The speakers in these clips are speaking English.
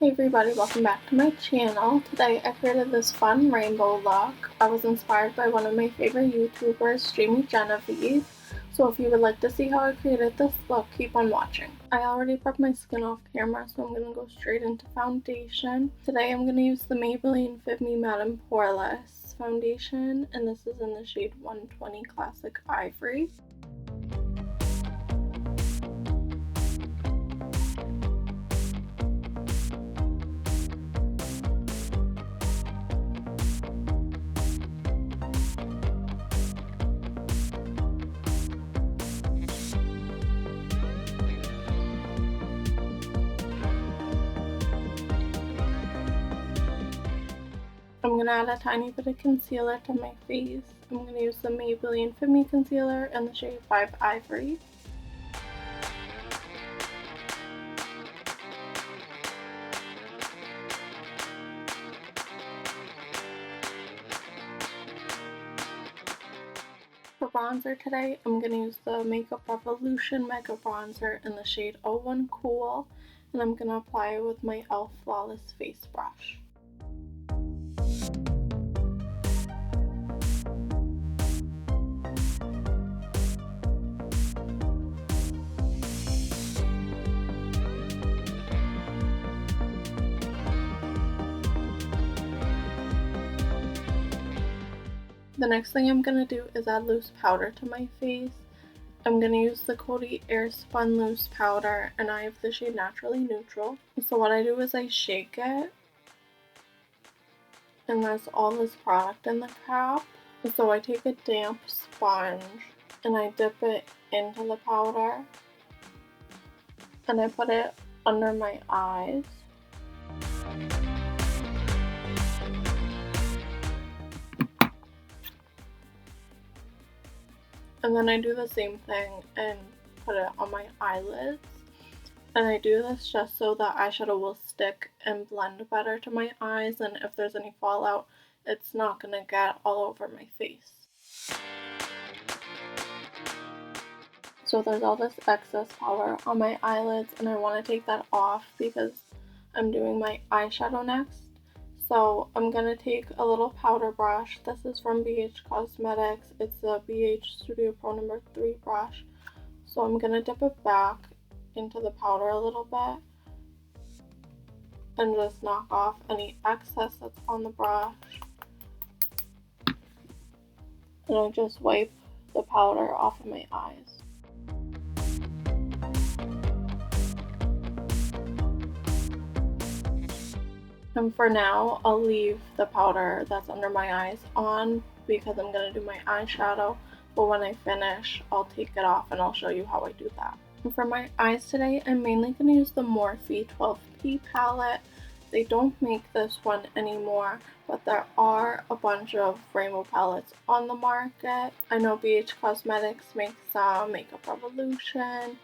Hey everybody, welcome back to my channel. Today I created this fun rainbow look. I was inspired by one of my favorite YouTubers, Jamie Genevieve. So if you would like to see how I created this look, keep on watching. I already prepped my skin off camera, so I'm going to go straight into foundation. Today I'm going to use the Maybelline Fit Me Matte Poreless foundation, and this is in the shade 120 Classic Ivory. I'm going to add a tiny bit of concealer to my face. I'm going to use the Maybelline Fit Me Concealer in the shade 5 Ivory. For bronzer today, I'm going to use the Makeup Revolution Mega Bronzer in the shade 01 Cool, and I'm going to apply it with my e.l.f. Flawless Face Brush. The next thing I'm going to do is add loose powder to my face. I'm going to use the Coty Airspun loose powder, and I have the shade Naturally Neutral. So what I do is I shake it, and there's all this product in the cap. So I take a damp sponge, and I dip it into the powder, and I put it under my eyes. And then I do the same thing and put it on my eyelids. And I do this just so the eyeshadow will stick and blend better to my eyes, and if there's any fallout, it's not going to get all over my face. So there's all this excess powder on my eyelids, and I want to take that off because I'm doing my eyeshadow next. So I'm going to take a little powder brush. This is from Beige Cosmetics. It's a BH Studio Pro No. 3 brush. So I'm going to dip it back into the powder a little bit and just knock off any excess that's on the brush. And I just wipe the powder off of my eyes. And for now, I'll leave the powder that's under my eyes on because I'm going to do my eyeshadow. But when I finish, I'll take it off and I'll show you how I do that. And for my eyes today, I'm mainly going to use the Morphe 12P palette. They don't make this one anymore, but there are a bunch of rainbow palettes on the market. I know BH Cosmetics makes some, Makeup Revolution.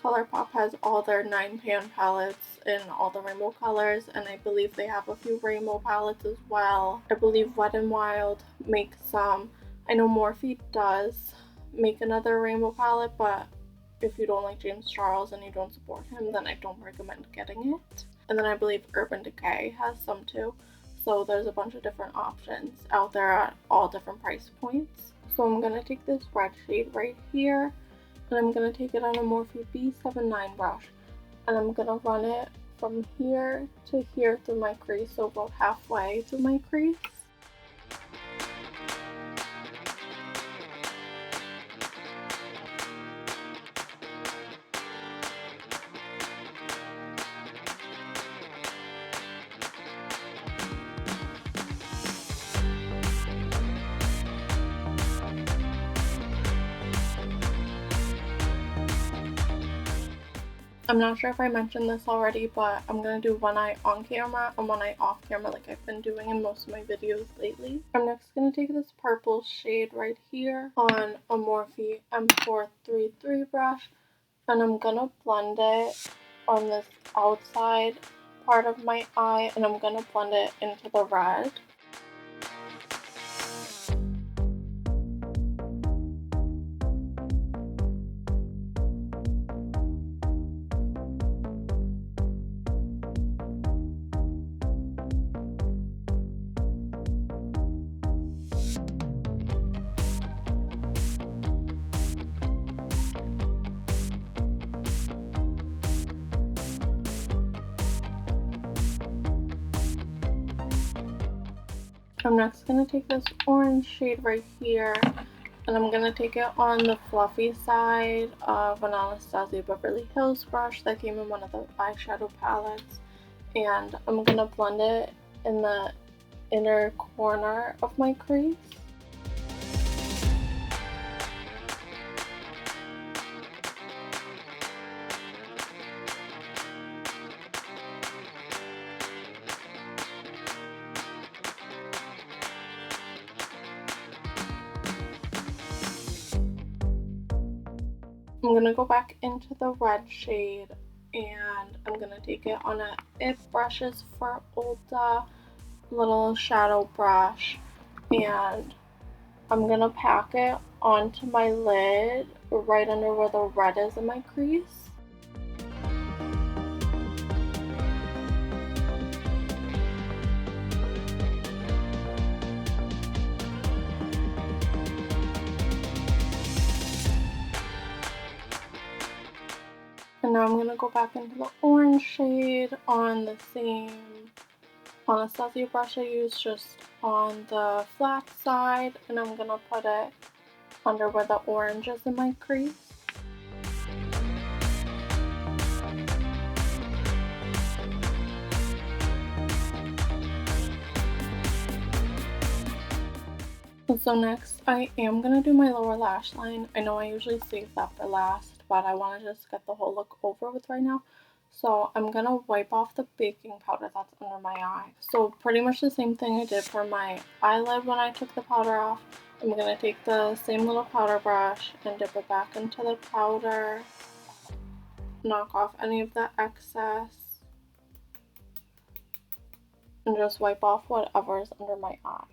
Colourpop has all their 9-pan palettes in all the rainbow colors, and I believe they have a few rainbow palettes as well. I believe Wet n Wild makes some. I know Morphe does make another rainbow palette, but if you don't like James Charles and you don't support him, then I don't recommend getting it. And then I believe Urban Decay has some too. So there's a bunch of different options out there at all different price points. So I'm going to take this red shade right here, and I'm going to take it on a Morphe B79 brush, and I'm going to run it from here to here through my crease, so about halfway through my crease. I'm not sure if I mentioned this already, but I'm going to do one eye on camera and one eye off camera like I've been doing in most of my videos lately. I'm next going to take this purple shade right here on a Morphe M433 brush, and I'm going to blend it on this outside part of my eye, and I'm going to blend it into the red. I'm next going to take this orange shade right here, and I'm going to take it on the fluffy side of an Anastasia Beverly Hills brush that came in one of the eyeshadow palettes, and I'm going to blend it in the inner corner of my crease. I'm going to go back into the red shade, and I'm going to take it on a It Brushes for Ulta little shadow brush, and I'm going to pack it onto my lid right under where the red is in my crease. And now I'm going to go back into the orange shade on the same Anastasia brush I used, just on the flat side, and I'm going to put it under where the orange is in my crease. So next, I am going to do my lower lash line. I know I usually save that for last, but I want to just get the whole look over with right now. So I'm going to wipe off the baking powder that's under my eye. So pretty much the same thing I did for my eyelid when I took the powder off. I'm going to take the same little powder brush and dip it back into the powder. Knock off any of the excess. And just wipe off whatever is under my eye.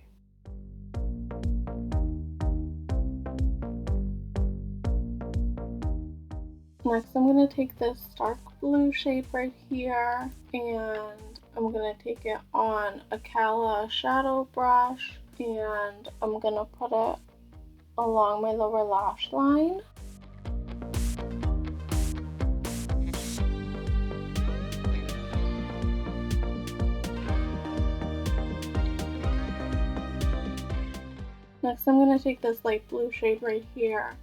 Next, I'm going to take this dark blue shade right here, and I'm going to take it on a Cala shadow brush, and I'm going to put it along my lower lash line. Next, I'm going to take this light blue shade right here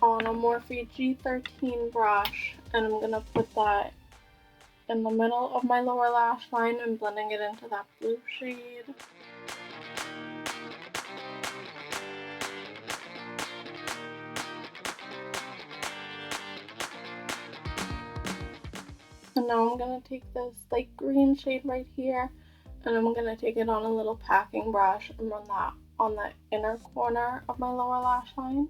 on a Morphe G13 brush, and I'm going to put that in the middle of my lower lash line and blending it into that blue shade. And now I'm going to take this light green shade right here, and I'm going to take it on a little packing brush and run that on the inner corner of my lower lash line.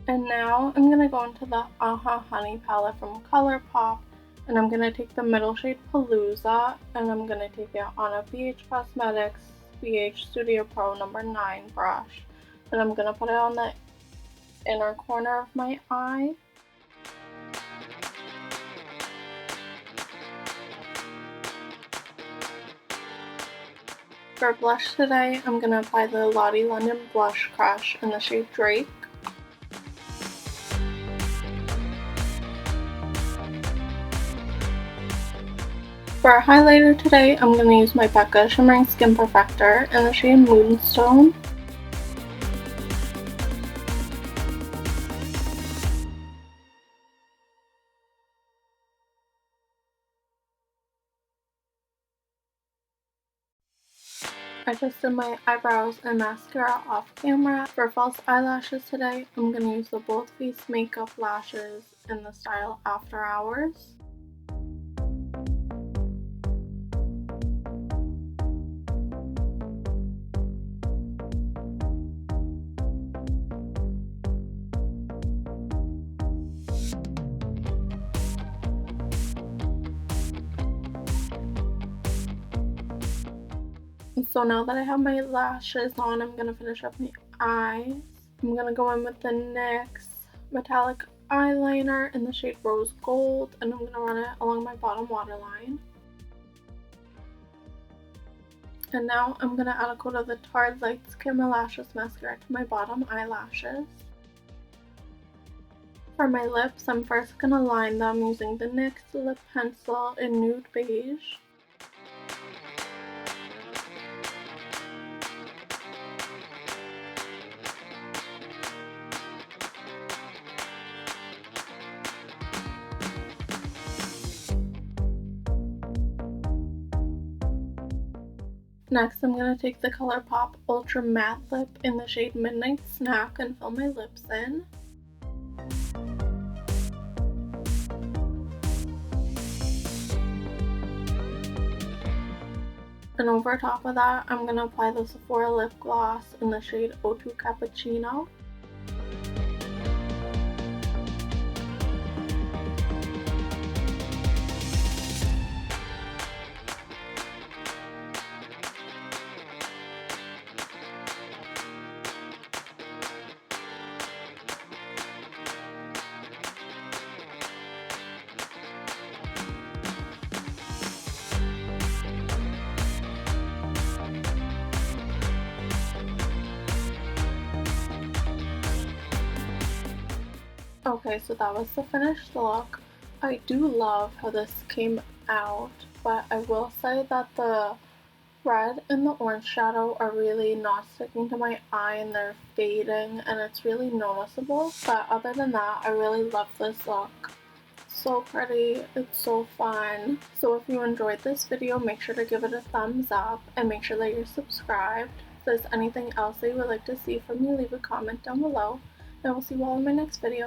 And now I'm going to go into the Aha Honey palette from Colourpop, and I'm going to take the middle shade Palooza, and I'm going to take it on a BH Cosmetics BH Studio Pro number 9 brush, and I'm going to put it on the inner corner of my eye. For blush today, I'm going to apply the Lottie London Blush Crush in the shade Drake. For a highlighter today, I'm going to use my BECCA Shimmering Skin Perfector in the shade Moonstone. I just did my eyebrows and mascara off camera. For false eyelashes today, I'm going to use the Boldface Makeup Lashes in the style After Hours. So now that I have my lashes on, I'm going to finish up my eyes. I'm going to go in with the NYX Metallic Eyeliner in the shade Rose Gold, and I'm going to run it along my bottom waterline. And now I'm going to add a coat of the Tarte Light Skin Lashes Mascara to my bottom eyelashes. For my lips, I'm first going to line them using the NYX lip pencil in Nude Beige. Next, I'm going to take the Colourpop Ultra Matte Lip in the shade Midnight Snack and fill my lips in. And over top of that, I'm going to apply the Sephora lip gloss in the shade 02 Cappuccino. Okay, so that was the finished look. I do love how this came out, but I will say that the red and the orange shadow are really not sticking to my eye and they're fading and it's really noticeable. But other than that, I really love this look. So pretty, it's so fun. So if you enjoyed this video, make sure to give it a thumbs up and make sure that you're subscribed. If there's anything else that you would like to see from me, leave a comment down below. And I will see you all in my next video.